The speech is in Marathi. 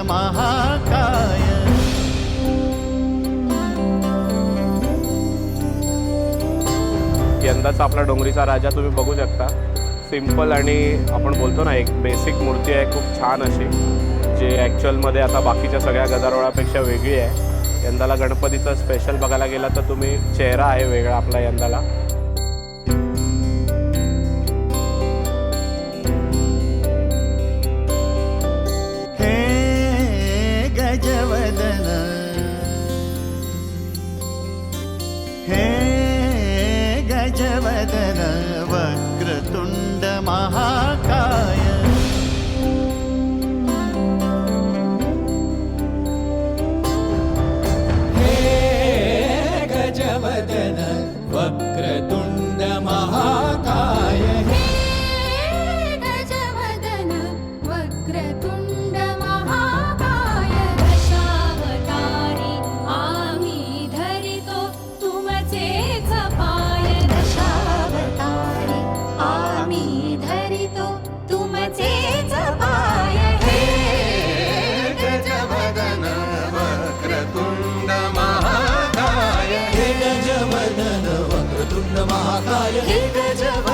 महाकाय। यंदाचा आपला डोंगरीचा राजा तुम्ही बघू शकता। सिंपल आणि आपण बोलतो ना एक बेसिक मूर्ती आहे, खूप छान अशी, जे ॲक्च्युअलमध्ये आता बाकीच्या सगळ्या गदारोळापेक्षा वेगळी आहे। यंदाला गणपतीचं स्पेशल बघायला गेला तर तुम्ही चेहरा आहे वेगळा आपला यंदाला। हे गजवदन, हे गजवदन वक्रतुंड महाकाय। गजवदन वक्रतुंड महाकाय। गजवदन वक्रतुंड महाकाय। दशावतारी आम्ही धरितो तुमचेच पाय। दशावतारी आम्ही धरितो तुमचेच पाय। हे गजवदन वक्रतुंड महाकाय। हे गजवदन वक्रतुंड महाकाय। हे गजवदन